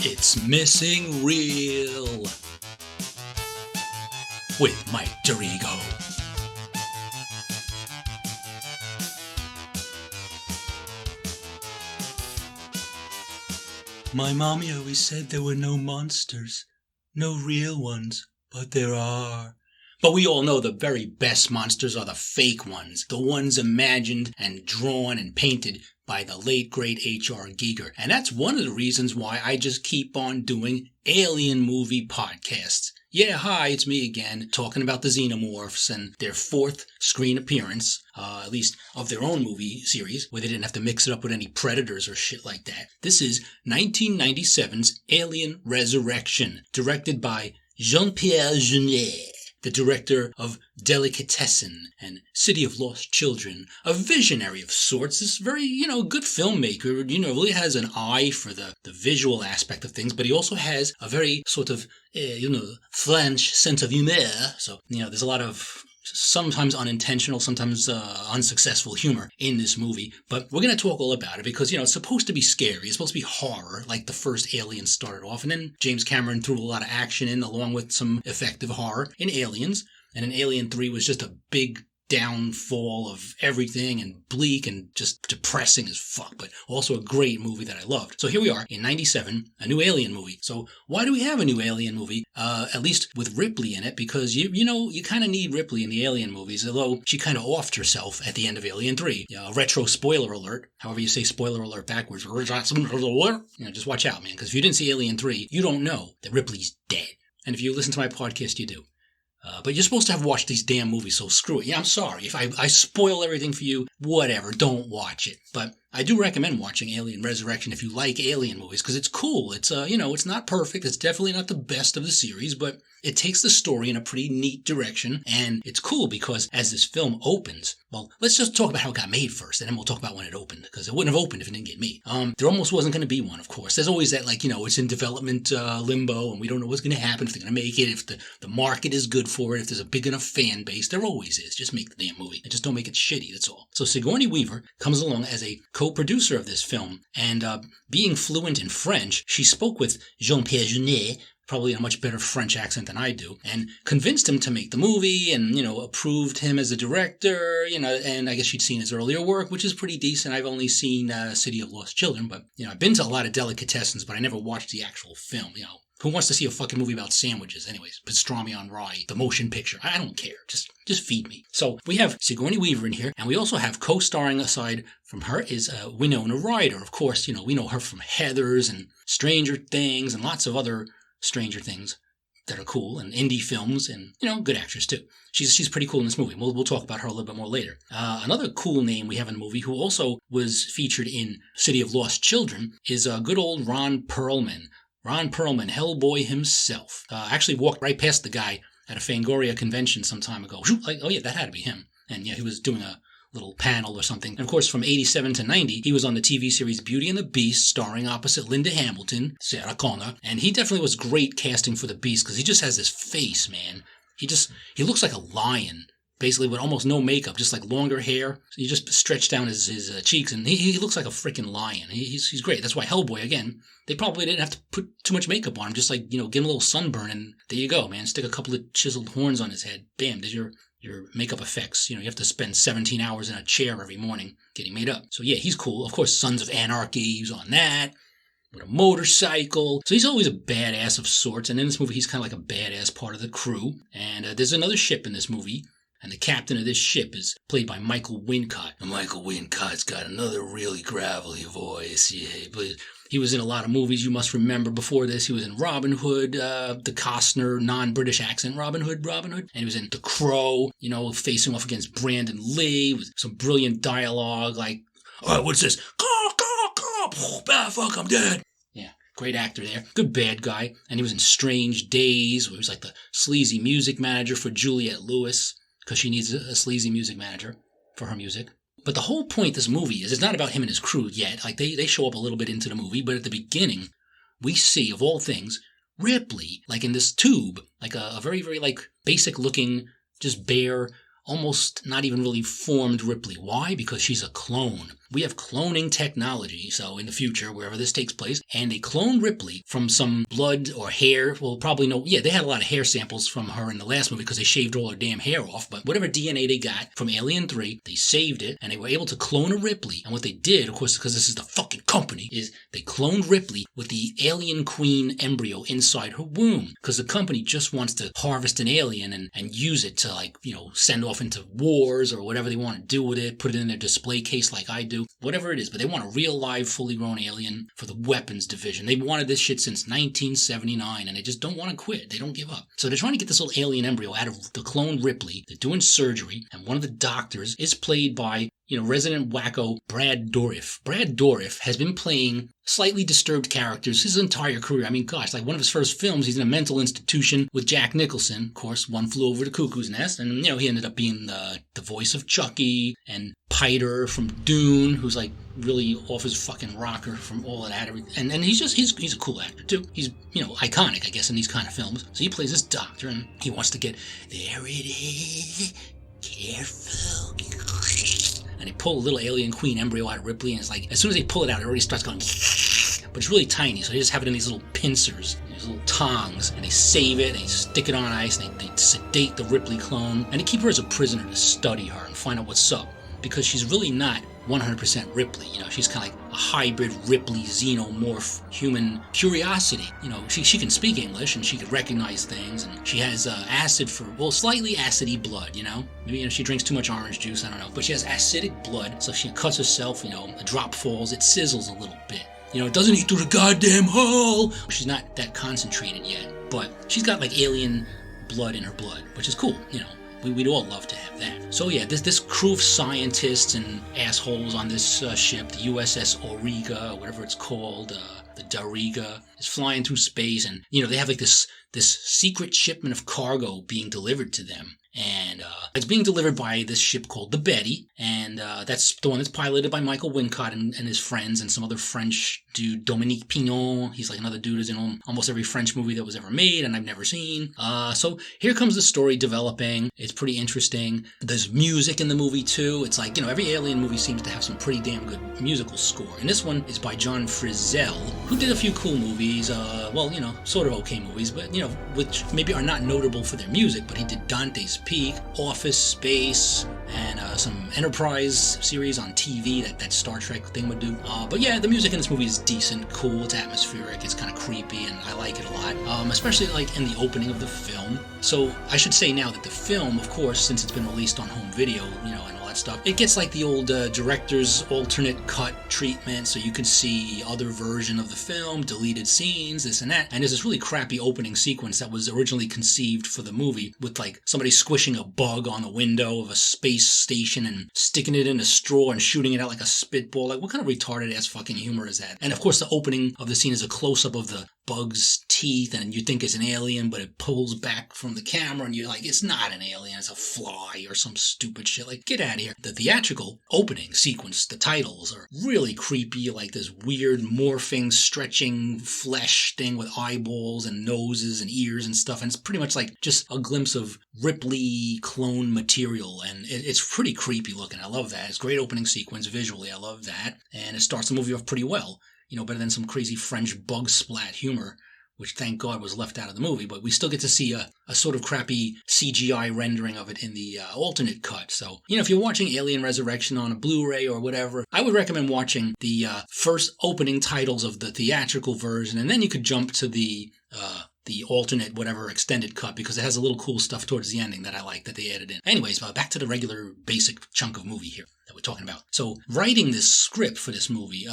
It's Missing Real with Mike Darrigo. My mommy always said there were no monsters, no real ones, but there are. But we all know the very best monsters are the fake ones, the ones imagined and drawn and painted by the late great H.R. Giger. And that's one of the reasons why I just keep on doing alien movie podcasts. Yeah, hi, it's me again, talking about the Xenomorphs and their fourth screen appearance, at least of their own movie series, where they didn't have to mix it up with any Predators or shit like that. This is 1997's Alien Resurrection, directed by Jean-Pierre Jeunet, the director of Delicatessen and City of Lost Children, a visionary of sorts. This very, good filmmaker, really has an eye for the visual aspect of things, but he also has a very sort of, French sense of humor. So, there's a lot of sometimes unintentional, sometimes unsuccessful humor in this movie. But we're going to talk all about it because, it's supposed to be scary. It's supposed to be horror, like the first Alien started off. And then James Cameron threw a lot of action in, along with some effective horror in Aliens. And then Alien 3 was just a big downfall of everything and bleak and just depressing as fuck, but also a great movie that I loved. So here we are in 97, a new Alien movie. So why do we have a new Alien movie? At least with Ripley in it, because you kind of need Ripley in the Alien movies, although she kind of offed herself at the end of Alien 3. Retro spoiler alert, however you say spoiler alert backwards. Just watch out, man, because if you didn't see Alien 3, you don't know that Ripley's dead. And if you listen to my podcast, you do. But you're supposed to have watched these damn movies, so screw it. Yeah, I'm sorry. If I spoil everything for you, whatever, don't watch it. But I do recommend watching Alien Resurrection if you like Alien movies, because it's cool. It's, it's not perfect. It's definitely not the best of the series, but it takes the story in a pretty neat direction. And it's cool because as this film opens, well, let's just talk about how it got made first, and then we'll talk about when it opened, because it wouldn't have opened if it didn't get made. There almost wasn't going to be one, of course. There's always that, it's in development limbo, and we don't know what's going to happen, if they're going to make it, if the market is good for it, if there's a big enough fan base. There always is. Just make the damn movie. And just don't make it shitty, that's all. So Sigourney Weaver comes along as a co-producer of this film, and being fluent in French, she spoke with Jean-Pierre Jeunet, probably in a much better French accent than I do, and convinced him to make the movie and, approved him as a director, and I guess she'd seen his earlier work, which is pretty decent. I've only seen City of Lost Children, but, I've been to a lot of delicatessens, but I never watched the actual film, Who wants to see a fucking movie about sandwiches? Anyways, pastrami on rye, the motion picture. I don't care. Just feed me. So we have Sigourney Weaver in here, and we also have co-starring aside from her is Winona Ryder. Of course, we know her from Heathers and Stranger Things and lots of other Stranger Things that are cool, and indie films, and, good actress too. She's pretty cool in this movie. We'll talk about her a little bit more later. Another cool name we have in the movie, who also was featured in City of Lost Children, is good old Ron Perlman. Ron Perlman, Hellboy himself. Actually walked right past the guy at a Fangoria convention some time ago. Oh yeah, that had to be him. And yeah, he was doing a little panel or something. And of course, from 87 to 90, he was on the TV series Beauty and the Beast, starring opposite Linda Hamilton, Sarah Connor. And he definitely was great casting for the Beast, because he just has this face, man. He looks like a lion, basically with almost no makeup, just like longer hair. So you just stretch down his cheeks, and he looks like a freaking lion. He's great. That's why Hellboy, again, they probably didn't have to put too much makeup on him. Just give him a little sunburn, and there you go, man. Stick a couple of chiseled horns on his head. Bam, there's your makeup effects. You have to spend 17 hours in a chair every morning getting made up. So yeah, he's cool. Of course, Sons of Anarchy, he's on that, with a motorcycle. So he's always a badass of sorts, and in this movie, he's kind of like a badass part of the crew. And there's another ship in this movie, and the captain of this ship is played by Michael Wincott. And Michael Wincott's got another really gravelly voice. Yeah, but he was in a lot of movies you must remember before this. He was in Robin Hood, the Costner non-British accent Robin Hood. And he was in The Crow, facing off against Brandon Lee with some brilliant dialogue like, all right, what's this? Fuck, I'm dead. Yeah, great actor there. Good bad guy. And he was in Strange Days, where he was like the sleazy music manager for Juliette Lewis, because she needs a sleazy music manager for her music. But the whole point of this movie is it's not about him and his crew yet. They show up a little bit into the movie, but at the beginning, we see, of all things, Ripley, in this tube, a very, very, basic-looking, just bare almost not even really formed Ripley. Why? Because she's a clone. We have cloning technology, so in the future, wherever this takes place, and they clone Ripley from some blood or hair. Well, probably no. Yeah, they had a lot of hair samples from her in the last movie because they shaved all her damn hair off. But whatever DNA they got from Alien 3, they saved it, and they were able to clone a Ripley. And what they did, of course, because this is the fucking company, is they cloned Ripley with the alien queen embryo inside her womb. Because the company just wants to harvest an alien and use it to, like, you know, send off into wars or whatever they want to do with it, put it in their display case like I do. Whatever it is, but they want a real live, fully grown alien for the weapons division. They've wanted this shit since 1979, and they just don't want to quit. They don't give up. So they're trying to get this little alien embryo out of the cloned Ripley. They're doing surgery, and one of the doctors is played by, you know, resident wacko Brad Dourif. Brad Dourif has been playing slightly disturbed characters his entire career. I mean, gosh, like one of his first films, he's in a mental institution with Jack Nicholson. Of course, One Flew Over the Cuckoo's Nest. And, you know, he ended up being the voice of Chucky and Piter from Dune, who's like really off his fucking rocker from all of that. And he's a cool actor too. He's, you know, iconic, I guess, in these kind of films. So he plays this doctor and he wants to get, there it is, careful. And they pull a little alien queen embryo out of Ripley, and it's like, as soon as they pull it out, it already starts going, but it's really tiny, so they just have it in these little pincers, these little tongs, and they save it, and they stick it on ice, and they sedate the Ripley clone, and they keep her as a prisoner to study her and find out what's up, because she's really not 100% Ripley. You know, she's kind of like a hybrid Ripley xenomorph human curiosity. You know, she can speak English and she can recognize things, and she has slightly acidy blood, you know. Maybe, you know, she drinks too much orange juice, I don't know. But she has acidic blood, so she cuts herself, you know, a drop falls, it sizzles a little bit. You know, it doesn't eat through the goddamn hull. She's not that concentrated yet, but she's got like alien blood in her blood, which is cool, you know. We'd all love to have that. So yeah, this crew of scientists and assholes on this ship, the USS Auriga, whatever it's called, the Darriga, is flying through space, and, you know, they have like this secret shipment of cargo being delivered to them. And it's being delivered by this ship called the Betty, and that's the one that's piloted by Michael Wincott and his friends and some other French dude, Dominique Pignon. He's like another dude who's in almost every French movie that was ever made and I've never seen. So here comes the story developing. It's pretty interesting. There's music in the movie too. It's like, you know, every Alien movie seems to have some pretty damn good musical score. And this one is by John Frizzell, who did a few cool movies, well, you know, sort of okay movies, but, you know, which maybe are not notable for their music, but he did Dante's Peak, Office Space, and some Enterprise series on TV that Star Trek thing would do. But yeah, the music in this movie is decent, cool, it's atmospheric, it's kind of creepy, and I like it a lot, especially like in the opening of the film. So I should say now that the film, of course, since it's been released on home video, you know, and all that stuff, it gets like the old director's alternate cut treatment, so you can see other version of the film, deleted scenes, this and that. And there's this really crappy opening sequence that was originally conceived for the movie with like somebody squishing a bug on the window of a space station and sticking it in a straw and shooting it out like a spitball. Like, what kind of retarded ass fucking humor is that? And of course the opening of the scene is a close-up of the bug's teeth, and you think it's an alien, but it pulls back from the camera and you're like, it's not an alien, it's a fly or some stupid shit. Like, get out of here. The theatrical opening sequence, the titles are really creepy, like this weird morphing, stretching flesh thing with eyeballs and noses and ears and stuff, and it's pretty much like just a glimpse of Ripley clone material, and it's pretty creepy looking. I love that. It's a great opening sequence visually. I love that, and it starts the movie off pretty well. You know, better than some crazy French bug splat humor, which thank God was left out of the movie, but we still get to see a sort of crappy CGI rendering of it in the alternate cut. So, you know, if you're watching Alien Resurrection on a Blu-ray or whatever, I would recommend watching the first opening titles of the theatrical version, and then you could jump to the alternate whatever extended cut, because it has a little cool stuff towards the ending that I like that they added in. Anyways, back to the regular basic chunk of movie here that we're talking about. So writing this script for this movie,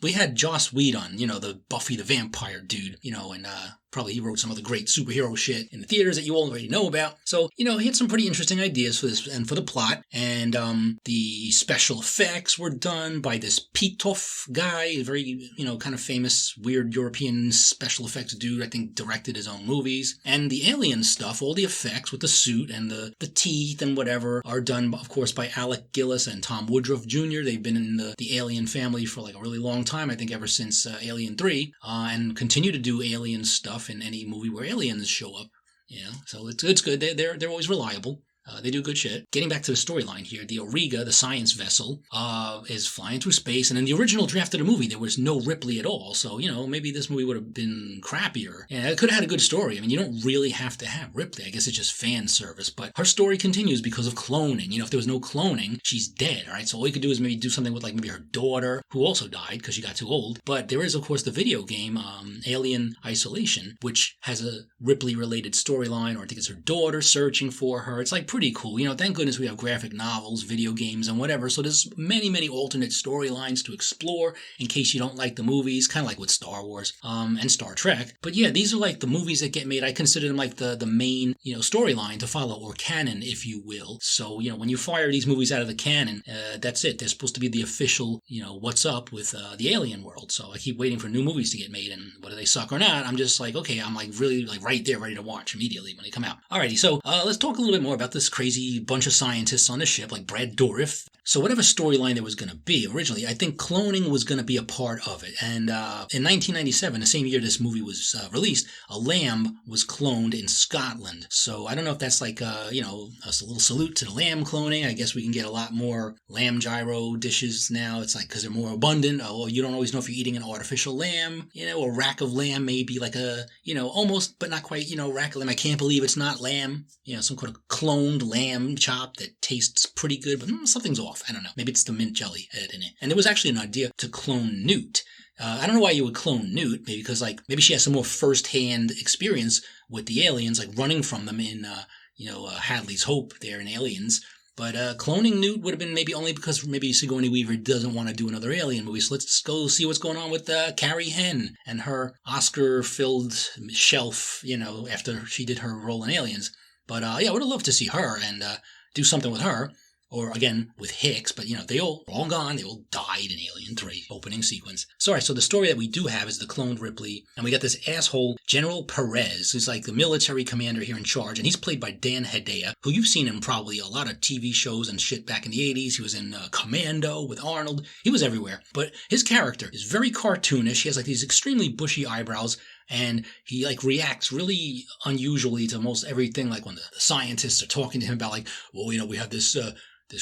we had Joss Whedon, you know, the Buffy the Vampire dude, you know, and probably he wrote some of the great superhero shit in the theaters that you already know about. So, you know, he had some pretty interesting ideas for this and for the plot. And the special effects were done by this Pitoff guy, a very, you know, kind of famous, weird European special effects dude, I think directed his own movies. And the alien stuff, all the effects with the suit and the teeth and whatever are done, of course, by Alec Gillis and Tom Woodruff Jr. They've been in the Alien family for like a really long time, I think ever since Alien 3, and continue to do alien stuff in any movie where aliens show up, you know, so it's good. They're always reliable. They do good shit. Getting back to the storyline here, the Auriga, the science vessel, is flying through space, and in the original draft of the movie, there was no Ripley at all, so, maybe this movie would have been crappier. And it could have had a good story. I mean, you don't really have to have Ripley. I guess it's just fan service, but her story continues because of cloning. If there was no cloning, she's dead, all right? So all you could do is maybe do something with, like, maybe her daughter, who also died because she got too old. But there is, of course, the video game, Alien Isolation, which has a Ripley-related storyline, or I think it's her daughter searching for her. It's, like, pretty cool. Thank goodness we have graphic novels, video games, and whatever. So there's many, many alternate storylines to explore in case you don't like the movies, kind of like with Star Wars and Star Trek. But yeah, these are like the movies that get made. I consider them like the main, storyline to follow, or canon, if you will. So, when you fire these movies out of the canon, that's it. They're supposed to be the official, what's up with the alien world. So I keep waiting for new movies to get made, and whether they suck or not, I'm just like, okay, I'm like really like right there, ready to watch immediately when they come out. Alrighty, so let's talk a little bit more about this crazy bunch of scientists on the ship, like Brad Dourif. So whatever storyline there was going to be, originally, I think cloning was going to be a part of it. And in 1997, the same year this movie was released, a lamb was cloned in Scotland. So I don't know if that's like, a little salute to the lamb cloning. I guess we can get a lot more lamb gyro dishes now. It's like because they're more abundant. Oh, you don't always know if you're eating an artificial lamb. A rack of lamb may be like a, almost, but not quite, rack of lamb. I can't believe it's not lamb. Some kind of cloned lamb chop that tastes pretty good, but something's off. I don't know. Maybe it's the mint jelly in it. And there was actually an idea to clone Newt. I don't know why you would clone Newt, maybe because maybe she has some more first-hand experience with the aliens, like running from them in, Hadley's Hope there in Aliens. But cloning Newt would have been maybe only because maybe Sigourney Weaver doesn't want to do another Alien movie. So let's go see what's going on with Carrie Henn and her Oscar-filled shelf, after she did her role in Aliens. But I would have loved to see her and do something with her. Or, again, with Hicks, but, they all gone. They all died in Alien 3 opening sequence. So, all right, so the story that we do have is the cloned Ripley, and we got this asshole, General Perez, who's like the military commander here in charge, and he's played by Dan Hedaya, who you've seen in probably a lot of TV shows and shit back in the 80s. He was in Commando with Arnold. He was everywhere. But his character is very cartoonish. He has, like, these extremely bushy eyebrows, and he, like, reacts really unusually to most everything, like when the scientists are talking to him about, like, well, we have this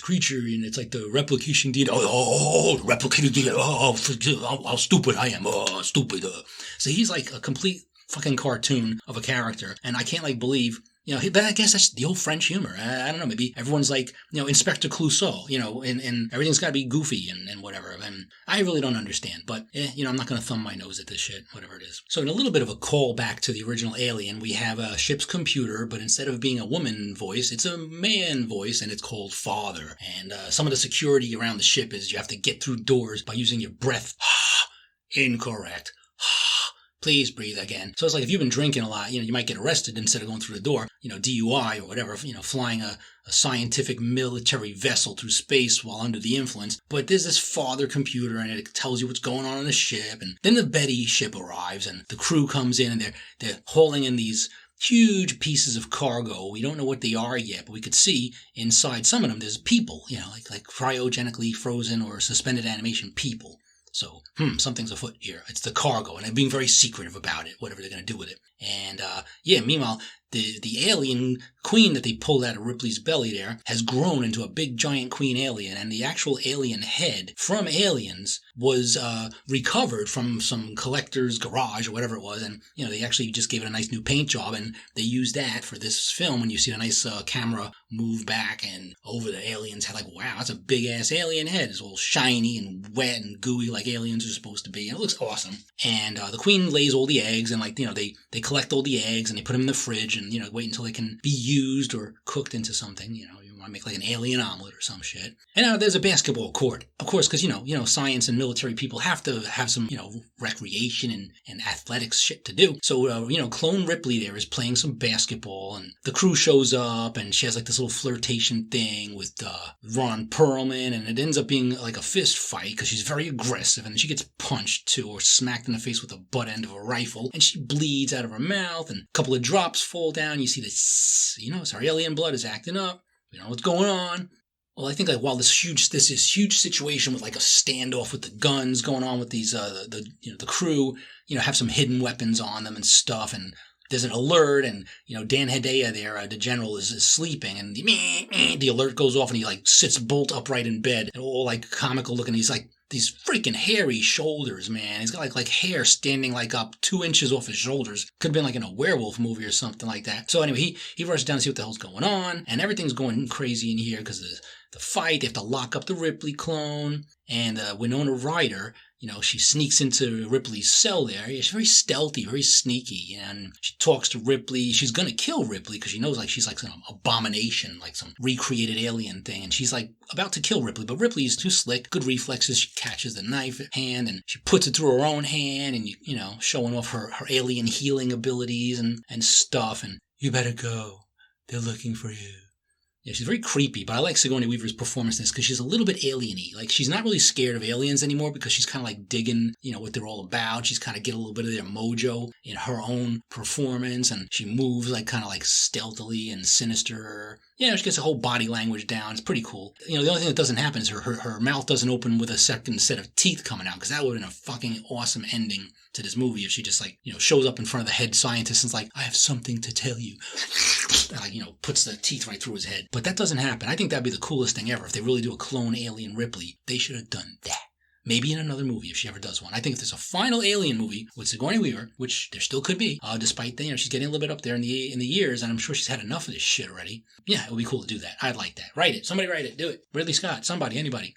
creature, and it's like the replication DNA. Oh, replicated DNA. Oh, how stupid I am. Oh, stupid. So he's like a complete fucking cartoon of a character, and I can't like believe, but I guess that's the old French humor. I don't know, maybe everyone's like, Inspector Clouseau, and everything's got to be goofy and whatever, and I really don't understand, but, I'm not going to thumb my nose at this shit, whatever it is. So in a little bit of a callback to the original Alien, we have a ship's computer, but instead of being a woman voice, it's a man voice, and it's called Father, and some of the security around the ship is you have to get through doors by using your breath. Incorrect. Please breathe again. So it's like if you've been drinking a lot, you might get arrested instead of going through the door, DUI or whatever, flying a scientific military vessel through space while under the influence. But there's this Father computer, and it tells you what's going on the ship. And then the Betty ship arrives, and the crew comes in, and they're hauling in these huge pieces of cargo. We don't know what they are yet, but we could see inside some of them there's people, like cryogenically frozen or suspended animation people. So, something's afoot here. It's the cargo, and they're being very secretive about it, whatever they're going to do with it. And, meanwhile, the alien queen that they pulled out of Ripley's belly there has grown into a big giant queen alien, and the actual alien head from Aliens was recovered from some collector's garage or whatever it was, and they actually just gave it a nice new paint job, and they used that for this film. When you see a nice camera move back and over the alien's head, like, wow, that's a big ass alien head. It's all shiny and wet and gooey like aliens are supposed to be, and it looks awesome. And the queen lays all the eggs, and they collect all the eggs and they put them in the fridge, and wait until they can be used or cooked into something. You want to make like an alien omelet or some shit. And there's a basketball court, of course, because science and military people have to have some recreation and athletics shit to do. So clone Ripley there is playing some basketball, and the crew shows up, and she has like this little flirtation thing with Ron Perlman, and it ends up being like a fist fight because she's very aggressive, and she gets punched too, or smacked in the face with the butt end of a rifle, and she bleeds out of her mouth, and a couple of drops fall down. You see this, her alien blood is acting up. We don't know what's going on. Well, I think like while this huge situation with like a standoff with the guns going on with these the crew, have some hidden weapons on them and stuff, and there's an alert, and Dan Hedaya there, the general, is sleeping, and the alert goes off, and he like sits bolt upright in bed, and all like comical looking. He's like these freaking hairy shoulders, man. He's got like hair standing like up 2 inches off his shoulders. Could have been like in a werewolf movie or something like that. So anyway, he rushes down to see what the hell's going on, and everything's going crazy in here because of the fight. They have to lock up the Ripley clone, and Winona Ryder, she sneaks into Ripley's cell there. She's very stealthy, very sneaky, and she talks to Ripley. She's gonna kill Ripley because she knows like she's like some abomination, like some recreated alien thing, and she's like about to kill Ripley, but Ripley is too slick, good reflexes. She catches the knife hand and she puts it through her own hand, and showing off her alien healing abilities and stuff. And you better go. They're looking for you. Yeah, she's very creepy, but I like Sigourney Weaver's performance in this because she's a little bit alien-y. Like, she's not really scared of aliens anymore because she's kind of like digging, what they're all about. She's kind of getting a little bit of their mojo in her own performance, and she moves like kind of like stealthily and sinister. She gets a whole body language down. It's pretty cool. The only thing that doesn't happen is her mouth doesn't open with a second set of teeth coming out, because that would have been a fucking awesome ending to this movie if she just like, shows up in front of the head scientist and's like, I have something to tell you. And like, puts the teeth right through his head. But that doesn't happen. I think that'd be the coolest thing ever. If they really do a clone alien Ripley, they should have done that. Maybe in another movie if she ever does one. I think if there's a final alien movie with Sigourney Weaver, which there still could be, despite she's getting a little bit up there in the years, and I'm sure she's had enough of this shit already. Yeah, it would be cool to do that. I'd like that. Write it. Somebody write it. Do it. Ridley Scott. Somebody. Anybody.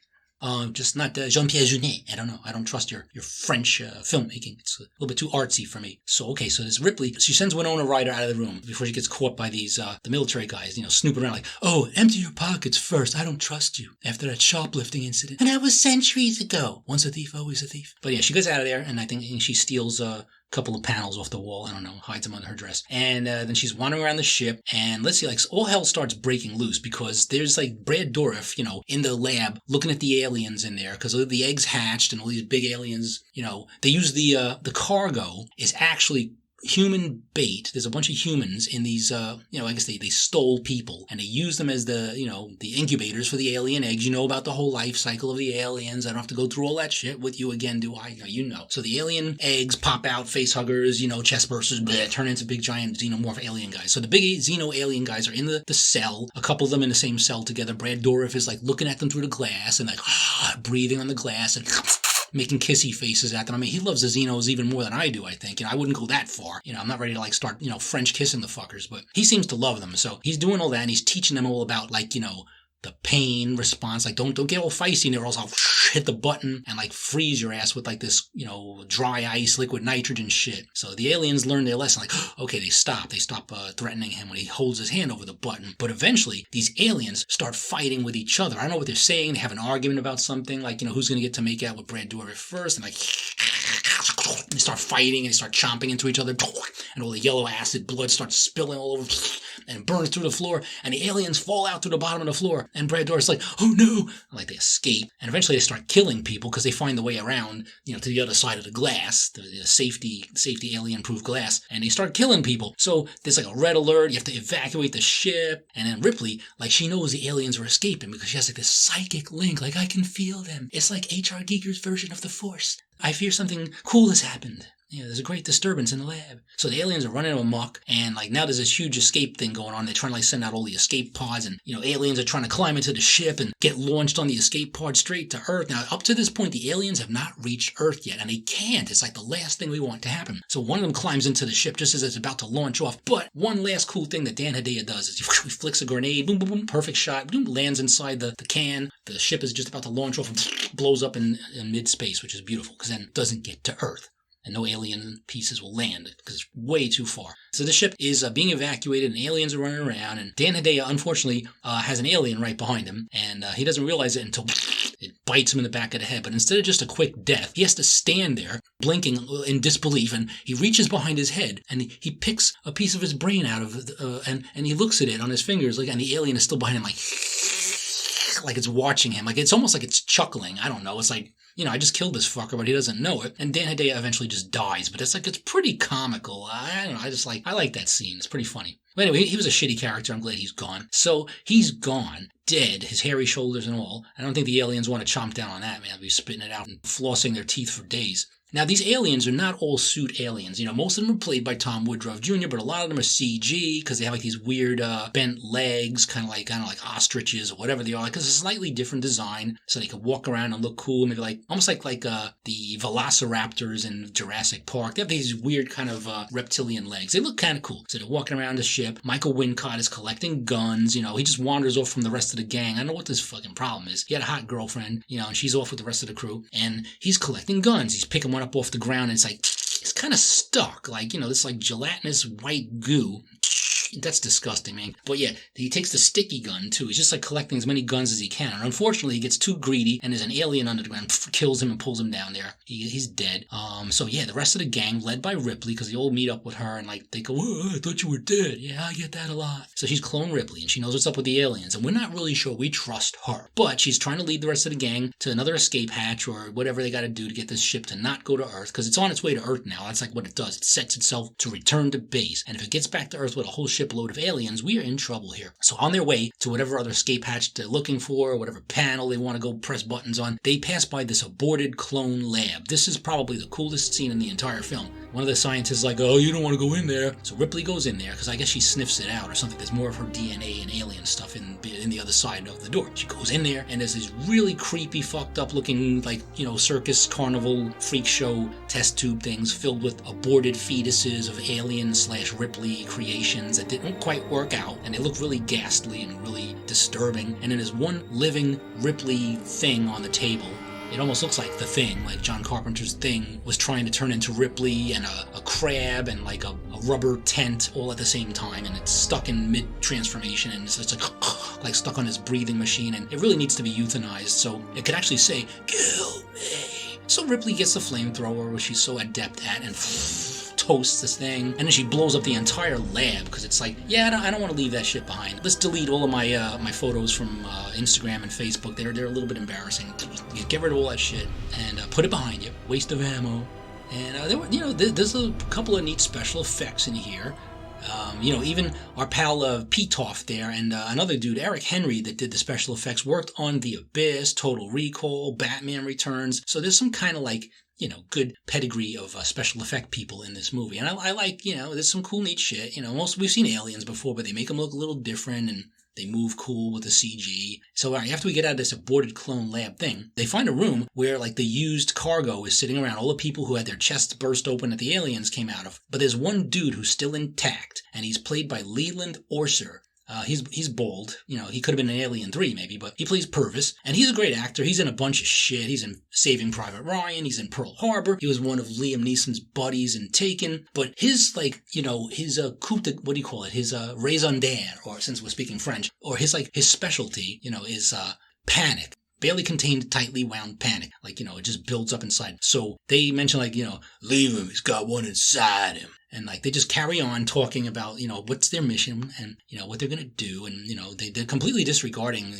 Just not Jean-Pierre Jeunet. I don't know. I don't trust your French filmmaking. It's a little bit too artsy for me. So this Ripley, she sends Winona Ryder out of the room before she gets caught by these the military guys, snooping around like, oh, empty your pockets first. I don't trust you. After that shoplifting incident. And that was centuries ago. Once a thief, always a thief. But yeah, she goes out of there, and I think she steals couple of panels off the wall. I don't know, hides them under her dress. And then she's wandering around the ship, and let's see, like, all hell starts breaking loose because there's like Brad Dourif, in the lab looking at the aliens in there because the eggs hatched and all these big aliens, they use the cargo is actually human bait. There's a bunch of humans in these, I guess they stole people and they use them as the incubators for the alien eggs. You know about the whole life cycle of the aliens. I don't have to go through all that shit with you again, do I? So the alien eggs pop out, face huggers, chest bursters, turn into big giant xenomorph alien guys. So the big xeno alien guys are in the cell, a couple of them in the same cell together. Brad Dourif is like looking at them through the glass and like breathing on the glass and making kissy faces at them. I mean, he loves the Xenos even more than I do, I think. I wouldn't go that far. I'm not ready to like start, French kissing the fuckers, but he seems to love them. So he's doing all that and he's teaching them all about like, the pain response. Like, don't get all feisty in there or else I'll hit the button and like freeze your ass with like this, dry ice, liquid nitrogen shit. So the aliens learn their lesson. Like, okay, they stop threatening him when he holds his hand over the button. But eventually these aliens start fighting with each other. I don't know what they're saying. They have an argument about something like, who's going to get to make out with Brad Dourif first. And like, they start fighting and they start chomping into each other. And all the yellow acid blood starts spilling all over and burns through the floor. And the aliens fall out through the bottom of the floor. And Brad Dourif's like, oh no! Like they escape. And eventually they start killing people because they find the way around, to the other side of the glass, the safety alien-proof glass. And they start killing people. So there's like a red alert. You have to evacuate the ship. And then Ripley, like she knows the aliens are escaping because she has like this psychic link. Like I can feel them. It's like H.R. Giger's version of the Force. I fear something cool has happened. There's a great disturbance in the lab. So the aliens are running amok, and like now there's this huge escape thing going on. They're trying to like send out all the escape pods, and aliens are trying to climb into the ship and get launched on the escape pod straight to Earth. Now, up to this point, the aliens have not reached Earth yet, and they can't. It's like the last thing we want to happen. So one of them climbs into the ship just as it's about to launch off. But one last cool thing that Dan Hedaya does is he flicks a grenade, boom, boom, boom, perfect shot, boom, lands inside the can. The ship is just about to launch off and blows up in mid-space, which is beautiful because then it doesn't get to Earth. And no alien pieces will land because it's way too far. So the ship is being evacuated and aliens are running around. And Dan Hedaya, unfortunately, has an alien right behind him. And he doesn't realize it until it bites him in the back of the head. But instead of just a quick death, he has to stand there blinking in disbelief. And he reaches behind his head and he picks a piece of his brain out of and he looks at it on his fingers. And the alien is still behind him like it's watching him. Like it's almost like it's chuckling. I don't know. It's like, I just killed this fucker, but he doesn't know it. And Dan Hedaya eventually just dies. But it's pretty comical. I don't know. I like that scene. It's pretty funny. But anyway, he was a shitty character. I'm glad he's gone. So he's gone, dead, his hairy shoulders and all. I don't think the aliens want to chomp down on that, man. They'll be spitting it out and flossing their teeth for days. Now, these aliens are not all suit aliens. Most of them are played by Tom Woodruff Jr., but a lot of them are CG because they have like these weird bent legs, kind of like ostriches or whatever they are. Like, it's a slightly different design, so they can walk around and look cool. Maybe like almost like the velociraptors in Jurassic Park. They have these weird kind of reptilian legs. They look kind of cool. So they're walking around the ship. Michael Wincott is collecting guns. He just wanders off from the rest of the gang. I don't know what this fucking problem is. He had a hot girlfriend, and she's off with the rest of the crew. And he's collecting guns. He's picking one up off the ground, and it's like, it's kind of stuck. Like, this like gelatinous white goo. That's disgusting, man. But yeah, he takes the sticky gun too. He's just like collecting as many guns as he can. And unfortunately, he gets too greedy, and there's an alien under the ground, kills him and pulls him down there. He's dead. So yeah, the rest of the gang, led by Ripley, because they all meet up with her and like they go, "Oh, I thought you were dead." Yeah, I get that a lot. So she's clone Ripley, and she knows what's up with the aliens, and we're not really sure we trust her. But she's trying to lead the rest of the gang to another escape hatch or whatever they got to do to get this ship to not go to Earth, because it's on its way to Earth now. That's like what it does. It sets itself to return to base, and if it gets back to Earth with a whole shipload of aliens, we are in trouble here. So on their way to whatever other escape hatch they're looking for, whatever panel they want to go press buttons on, they pass by this aborted clone lab. This is probably the coolest scene in the entire film. One of the scientists is like, "Oh, you don't want to go in there." So Ripley goes in there, because I guess she sniffs it out or something. There's more of her DNA and alien stuff in the other side of the door. She goes in there, and there's these really creepy, fucked up looking, like, circus, carnival, freak show, test tube things filled with aborted fetuses of alien/Ripley creations that didn't quite work out, and they look really ghastly and really disturbing. And then there's one living Ripley thing on the table. It almost looks like The Thing, like John Carpenter's Thing was trying to turn into Ripley, and a crab and like a rubber tent all at the same time, and it's stuck in mid-transformation, and it's like stuck on his breathing machine, and it really needs to be euthanized so it could actually say, "Kill me." So Ripley gets the flamethrower, which she's so adept at, and toasts this thing, and then she blows up the entire lab, because it's like, yeah, I don't want to leave that shit behind. Let's delete all of my photos from Instagram and Facebook. They're a little bit embarrassing. Get rid of all that shit and put it behind you. Waste of ammo. And there's a couple of neat special effects in here. Even our pal Petoff there and another dude, Eric Henry, that did the special effects, worked on The Abyss, Total Recall, Batman Returns. So there's some kind of like, good pedigree of special effect people in this movie. And I like, there's some cool, neat shit. We've seen aliens before, but they make them look a little different, and they move cool with the CG. So after we get out of this aborted clone lab thing, they find a room where like the used cargo is sitting around, all the people who had their chests burst open that the aliens came out of. But there's one dude who's still intact, and he's played by Leland Orser. He's bald. He could have been in Alien 3 maybe, but he plays Purvis, and he's a great actor. He's in a bunch of shit. He's in Saving Private Ryan. He's in Pearl Harbor. He was one of Liam Neeson's buddies in Taken. But his his coup de, what do you call it? His raison d'etre, or since we're speaking French, or his specialty, is panic. Barely contained, tightly wound panic. It just builds up inside. So they mention leave him, he's got one inside him. And they just carry on talking about, what's their mission and, what they're going to do. And, they're completely disregarding,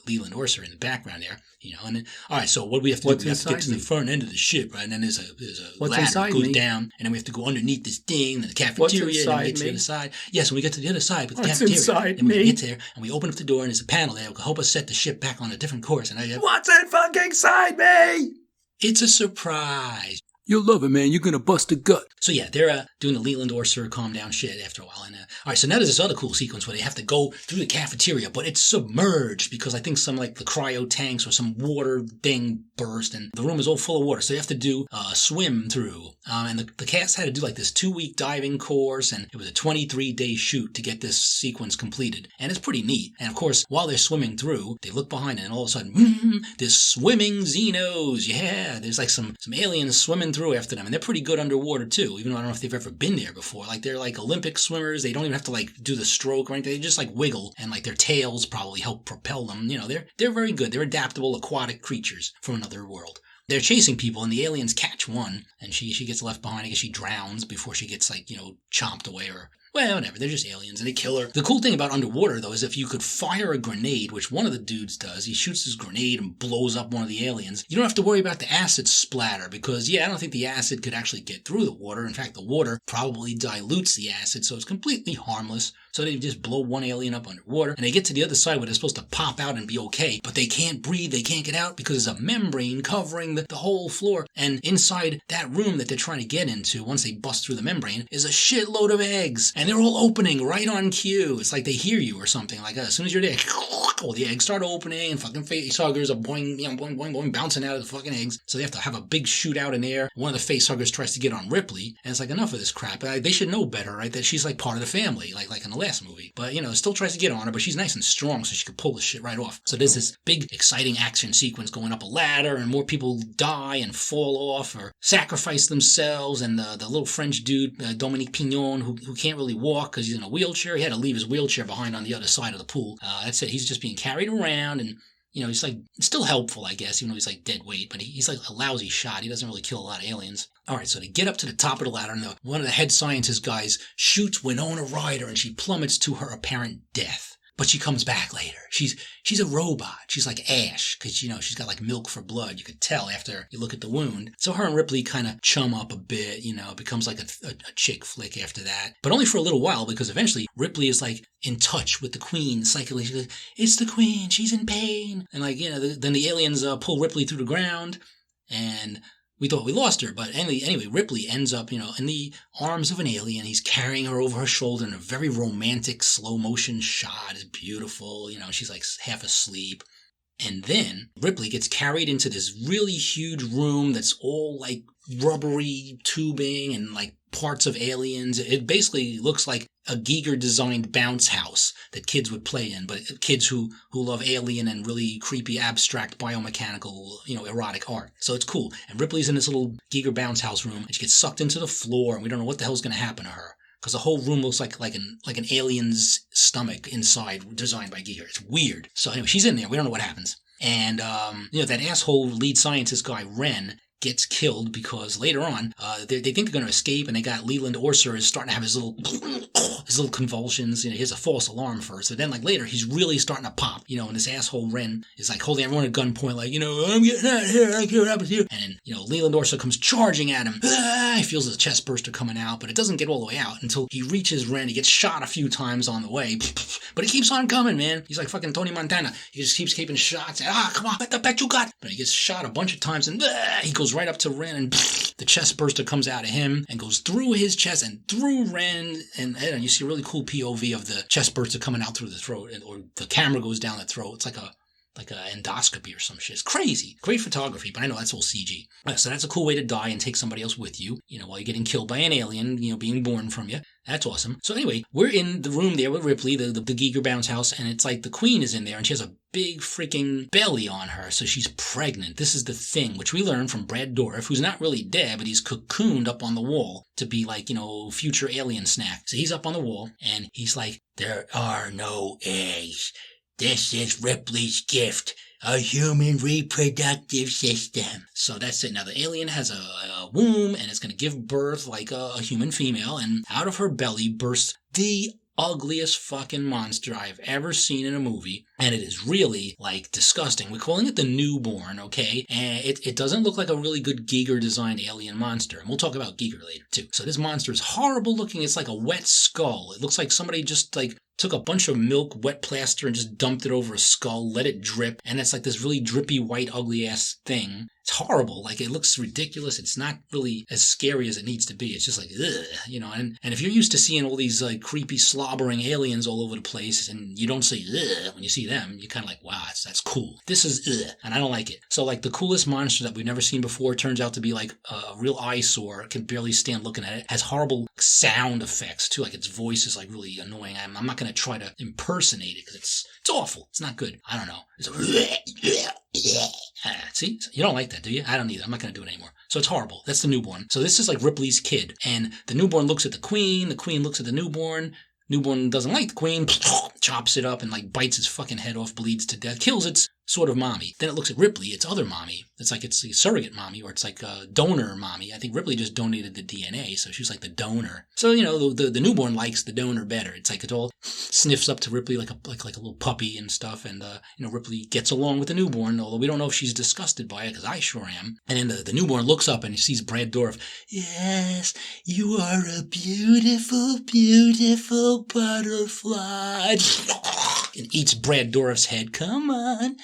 Leland Orser in the background there, and then, all right, so what do we have to do? We have to get to the front end of the ship, right? And then there's a ladder that goes down, and then we have to go underneath this thing, and the cafeteria, and then we get to the other side. Yes, when we get to the other side with the cafeteria, and we get there, and we open up the door, and there's a panel there that will help us set the ship back on a different course. And what's inside me? It's a surprise. You'll love it, man. You're going to bust a gut. So yeah, they're doing the Leland Orser calm down shit after a while. And all right, so now there's this other cool sequence where they have to go through the cafeteria, but it's submerged because I think some the cryo tanks or some water thing burst, and the room is all full of water. So they have to do a swim through. And the cast had to do this 2-week diving course, and it was a 23-day shoot to get this sequence completed. And it's pretty neat. And of course, while they're swimming through, they look behind, and all of a sudden, there's swimming Xenos. Yeah, there's some aliens swimming through after them, and they're pretty good underwater too, even though I don't know if they've ever been there before. They're Olympic swimmers. They don't even have to do the stroke or anything. They just wiggle, and their tails probably help propel them. They're very good. They're adaptable aquatic creatures from another world. They're chasing people, and the aliens catch one, and she gets left behind. I guess she drowns before she gets chomped away, or well, whatever. They're just aliens, and they kill her. The cool thing about underwater, though, is if you could fire a grenade, which one of the dudes does, he shoots his grenade and blows up one of the aliens, you don't have to worry about the acid splatter, because, I don't think the acid could actually get through the water. In fact, the water probably dilutes the acid, so it's completely harmless. So they just blow one alien up underwater, and they get to the other side where they're supposed to pop out and be okay, but they can't breathe, they can't get out because there's a membrane covering the whole floor. And inside that room that they're trying to get into, once they bust through the membrane, is a shitload of eggs, and they're all opening right on cue. It's like they hear you or something. Like as soon as you're there, all the eggs start opening, and fucking facehuggers are boing, boing, boing, boing, bouncing out of the fucking eggs. So they have to have a big shootout in there. One of the facehuggers tries to get on Ripley, and it's like, enough of this crap. They should know better, right? That she's like part of the family, like in the last movie. But still tries to get on her, but she's nice and strong, so she could pull this shit right off. So there's this big, exciting action sequence going up a ladder, and more people die and fall off or sacrifice themselves. And the little French dude, Dominique Pignon, who can't really walk because he's in a wheelchair. He had to leave his wheelchair behind on the other side of the pool. That's it. He's just being carried around, and he's like still helpful, I guess, even though he's like dead weight, but he's like a lousy shot. He doesn't really kill a lot of aliens. All right, so they get up to the top of the ladder, and one of the head scientist guys shoots Winona Ryder, and she plummets to her apparent death. But she comes back later. She's a robot. She's like Ash, because, she's got like milk for blood. You could tell after you look at the wound. So her and Ripley kind of chum up a bit, it becomes like a chick flick after that. But only for a little while, because eventually Ripley is like in touch with the Queen psychically. She goes, it's the Queen, she's in pain. And like, then the aliens pull Ripley through the ground, and we thought we lost her, but anyway, Ripley ends up, in the arms of an alien. He's carrying her over her shoulder in a very romantic slow motion shot. It's beautiful. She's like half asleep. And then Ripley gets carried into this really huge room that's all like rubbery tubing and like parts of aliens. It basically looks like a Giger-designed bounce house that kids would play in, but kids who love alien and really creepy, abstract, biomechanical, erotic art. So it's cool. And Ripley's in this little Giger bounce house room, and she gets sucked into the floor, and we don't know what the hell's going to happen to her. Because the whole room looks like an alien's stomach inside, designed by Giger. It's weird. So anyway, she's in there. We don't know what happens. And, that asshole lead scientist guy, Ren, gets killed because later on, they think they're going to escape, and they got Leland Orser is starting to have his little convulsions. He has a false alarm first, but then like later, he's really starting to pop, and this asshole Ren is like holding everyone at gunpoint, like, I'm getting out of here, I don't care what happens here. And then, Leland Orser comes charging at him. He feels his chest burster coming out, but it doesn't get all the way out until he reaches Ren. He gets shot a few times on the way, but he keeps on coming, man. He's like fucking Tony Montana. He just keeps keeping shots. Come on, bet the bet you got. But he gets shot a bunch of times, and he goes right up to Ren, and the chest burster comes out of him and goes through his chest and through Ren, and you see a really cool POV of the chest burster coming out through the throat, or the camera goes down the throat. It's like a endoscopy or some shit. It's crazy. Great photography, but I know that's all CG. So that's a cool way to die and take somebody else with you, while you're getting killed by an alien, being born from you. That's awesome. So anyway, we're in the room there with Ripley, the Giger bounce house, and it's like the Queen is in there, and she has a big freaking belly on her, so she's pregnant. This is the thing, which we learned from Brad Dourif, who's not really dead, but he's cocooned up on the wall to be like, future alien snack. So he's up on the wall, and he's like, there are no eggs. This is Ripley's gift, a human reproductive system. So that's it. Now the alien has a womb, and it's going to give birth like a human female, and out of her belly bursts the ugliest fucking monster I've ever seen in a movie, and it is really like disgusting. We're calling it the newborn, okay? And it doesn't look like a really good Giger designed alien monster, and we'll talk about Giger later too. So this monster is horrible looking. It's like a wet skull. It looks like somebody just like took a bunch of milk, wet plaster, and just dumped it over a skull, let it drip, and it's like this really drippy, white, ugly-ass thing. It's horrible. Like, it looks ridiculous. It's not really as scary as it needs to be. It's just like, ugh, and if you're used to seeing all these, like, creepy, slobbering aliens all over the place, and you don't say, ugh, when you see them, you're kind of like, wow, that's cool. This is, ugh, and I don't like it. So, like, the coolest monster that we've never seen before turns out to be, like, a real eyesore. Can barely stand looking at it. Has horrible sound effects, too. Like, its voice is, like, really annoying. I'm not going to try to impersonate it, because it's awful. It's not good. I don't know. It's see? You don't like that, do you? I don't either. I'm not going to do it anymore. So it's horrible. That's the newborn. So this is like Ripley's kid. And the newborn looks at the Queen. The Queen looks at the newborn. Newborn doesn't like the Queen. Chops it up and like bites its fucking head off, bleeds to death, kills its sort of mommy. Then it looks at Ripley, it's other mommy. It's like it's a surrogate mommy, or it's like a donor mommy. I think Ripley just donated the DNA, so she's like the donor. So, the newborn likes the donor better. It's like it all sniffs up to Ripley like a little puppy and stuff, and Ripley gets along with the newborn, although we don't know if she's disgusted by it, because I sure am. And then the newborn looks up and he sees Brad Dourif. Yes, you are a beautiful, beautiful butterfly. And eats Brad Dourif's head. Come on.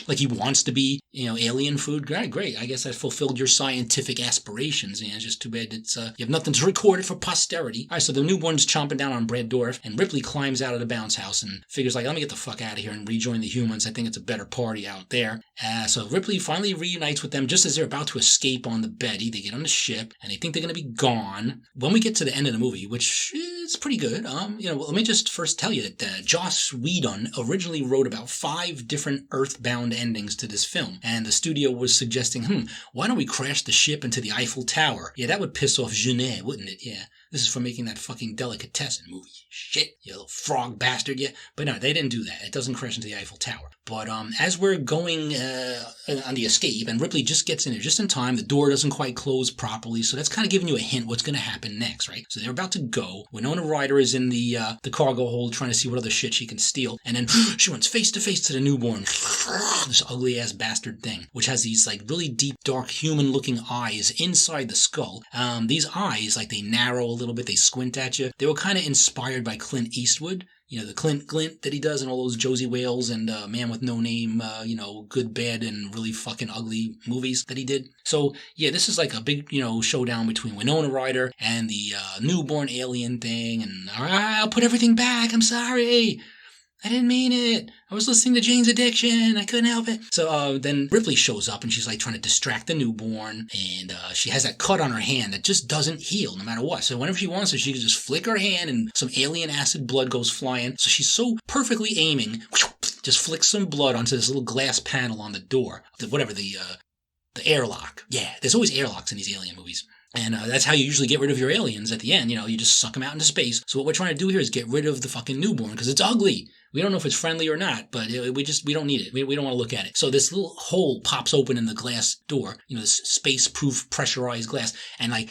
Like he wants to be, alien food. Great. I guess that fulfilled your scientific aspirations. It's just too bad you have nothing to record it for posterity. All right, so the newborn's chomping down on Brad Dourif, and Ripley climbs out of the bounce house and figures let me get the fuck out of here and rejoin the humans. I think it's a better party out there. So Ripley finally reunites with them just as they're about to escape on the Betty. They get on the ship, and they think they're going to be gone. When we get to the end of the movie, which is pretty good, let me just first tell you that Joss Whedon originally wrote about 5 different Earthbound endings to this film, and the studio was suggesting, why don't we crash the ship into the Eiffel Tower? Yeah, that would piss off Genet, wouldn't it? Yeah. This is for making that fucking delicatessen movie. Shit, you little frog bastard, yeah. But no, they didn't do that. It doesn't crash into the Eiffel Tower. But as we're going on the escape, and Ripley just gets in there just in time, the door doesn't quite close properly, so that's kind of giving you a hint what's going to happen next, right? So they're about to go. Winona Ryder is in the cargo hold trying to see what other shit she can steal, and then she runs face to face to the newborn. This ugly-ass bastard thing, which has these like really deep, dark, human-looking eyes inside the skull. These eyes, like they narrow a little bit, they squint at you. They were kind of inspired by Clint Eastwood. The Clint glint that he does in all those Josie Wales and Man with No Name, good, bad, and really fucking ugly movies that he did. So, yeah, this is like a big, showdown between Winona Ryder and the newborn alien thing. And, all right, I'll put everything back. I'm sorry. I didn't mean it. I was listening to Jane's Addiction. I couldn't help it. So then Ripley shows up and she's like trying to distract the newborn. And she has that cut on her hand that just doesn't heal no matter what. So whenever she wants to, she can just flick her hand and some alien acid blood goes flying. So she's so perfectly aiming, just flicks some blood onto this little glass panel on the door. The airlock. Yeah, there's always airlocks in these alien movies. And that's how you usually get rid of your aliens at the end. You just suck them out into space. So what we're trying to do here is get rid of the fucking newborn because it's ugly. We don't know if it's friendly or not, but we don't need it. We don't want to look at it. So this little hole pops open in the glass door, this space-proof pressurized glass, and like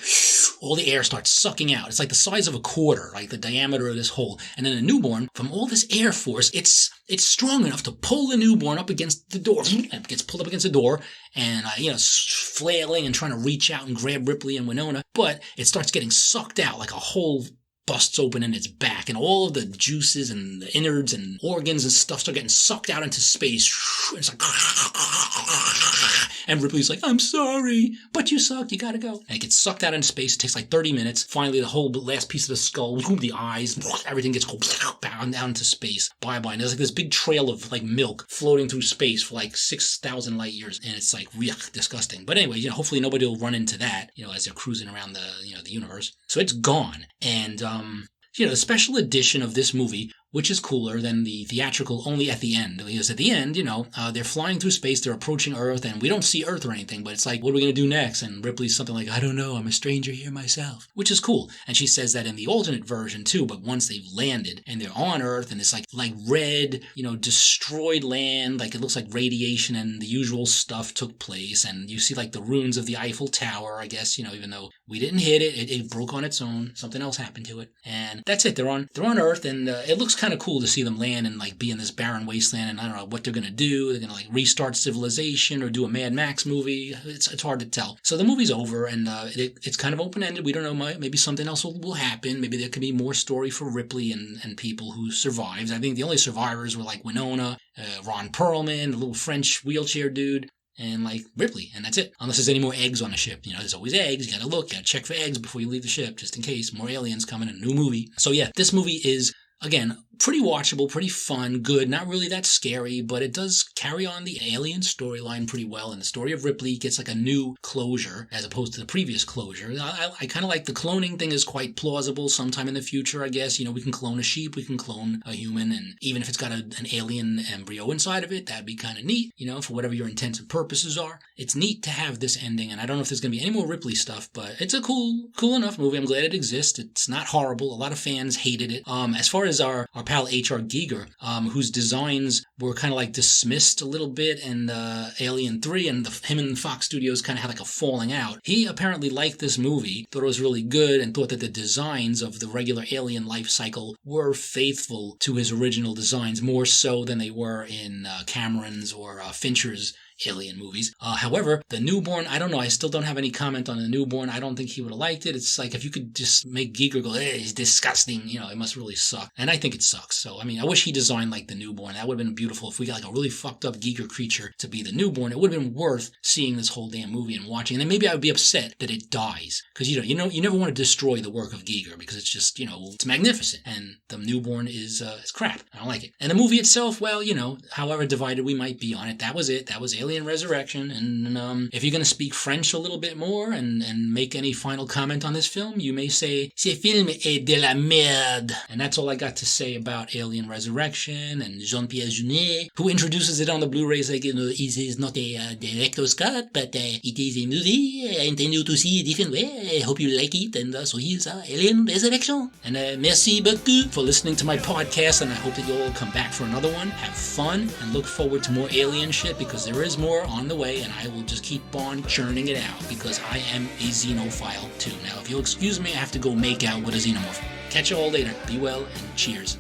all the air starts sucking out. It's like the size of a quarter, like the diameter of this hole. And then the newborn, from all this air force, it's strong enough to pull the newborn up against the door. It gets pulled up against the door and, flailing and trying to reach out and grab Ripley and Winona. But it starts getting sucked out like a whole busts open in its back, and all of the juices and the innards and organs and stuff start getting sucked out into space. And it's like, and Ripley's like, I'm sorry, but you suck, you gotta go. And it gets sucked out into space. It takes like 30 minutes. Finally, the whole last piece of the skull, the eyes, everything gets bound down into space. Bye-bye. And there's like this big trail of like milk floating through space for like 6,000 light years. And it's like, yuck, disgusting. But anyway, hopefully nobody will run into that, as they're cruising around the universe. So it's gone. And, the special edition of this movie, which is cooler than the theatrical only at the end. Because at the end, they're flying through space, they're approaching Earth, and we don't see Earth or anything, but it's like, what are we going to do next? And Ripley's something like, I don't know, I'm a stranger here myself. Which is cool. And she says that in the alternate version too, but once they've landed and they're on Earth and it's like red, destroyed land, like it looks like radiation and the usual stuff took place, and you see like the ruins of the Eiffel Tower, I guess, even though we didn't hit it, it broke on its own, something else happened to it. And that's it, they're on Earth, and it looks kind of cool to see them land and like be in this barren wasteland, and I don't know what they're gonna do. They're gonna like restart civilization or do a Mad Max movie. It's hard to tell. So the movie's over, and it's kind of open-ended. We don't know, maybe something else will happen. Maybe there could be more story for Ripley and people who survived. I think the only survivors were like Winona, Ron Perlman, the little French wheelchair dude, and like Ripley, and that's it. Unless there's any more eggs on the ship. There's always eggs. You gotta look, check for eggs before you leave the ship, just in case more aliens come in a new movie. So yeah, this movie is, again, pretty watchable, pretty fun, good, not really that scary, but it does carry on the alien storyline pretty well, and the story of Ripley gets like a new closure as opposed to the previous closure. I kind of like the cloning thing is quite plausible sometime in the future, I guess. We can clone a sheep, we can clone a human, and even if it's got an alien embryo inside of it, that'd be kind of neat, for whatever your intents and purposes are. It's neat to have this ending, and I don't know if there's going to be any more Ripley stuff, but it's a cool enough movie. I'm glad it exists. It's not horrible. A lot of fans hated it. As far as our pal H.R. Giger, whose designs were kind of like dismissed a little bit in Alien 3, and him and Fox Studios kind of had like a falling out. He apparently liked this movie, thought it was really good, and thought that the designs of the regular Alien life cycle were faithful to his original designs, more so than they were in Cameron's or Fincher's Alien movies. However, the newborn, I don't know. I still don't have any comment on the newborn. I don't think he would have liked it. It's like if you could just make Giger go, it's disgusting, it must really suck. And I think it sucks. So, I mean, I wish he designed like the newborn. That would have been beautiful if we got like a really fucked up Giger creature to be the newborn. It would have been worth seeing this whole damn movie and watching. And then maybe I would be upset that it dies. Because, you never want to destroy the work of Giger because it's just, it's magnificent. And the newborn is crap. I don't like it. And the movie itself, well, however divided we might be on it, that was it. That was Alien Resurrection, and if you're going to speak French a little bit more and make any final comment on this film, you may say, "Ce film est de la merde." And that's all I got to say about Alien Resurrection and Jean-Pierre Jeunet, who introduces it on the Blu-rays like, it is not a director's cut, but it is a movie I intend you to see a different way. I hope you like it, and so here's Alien Resurrection. And merci beaucoup for listening to my podcast, and I hope that you'll all come back for another one. Have fun, and look forward to more Alien shit, because there is more on the way, and I will just keep on churning it out because I am a xenophile too. Now, if you'll excuse me, I have to go make out with a xenomorph. Catch you all later. Be well, and cheers.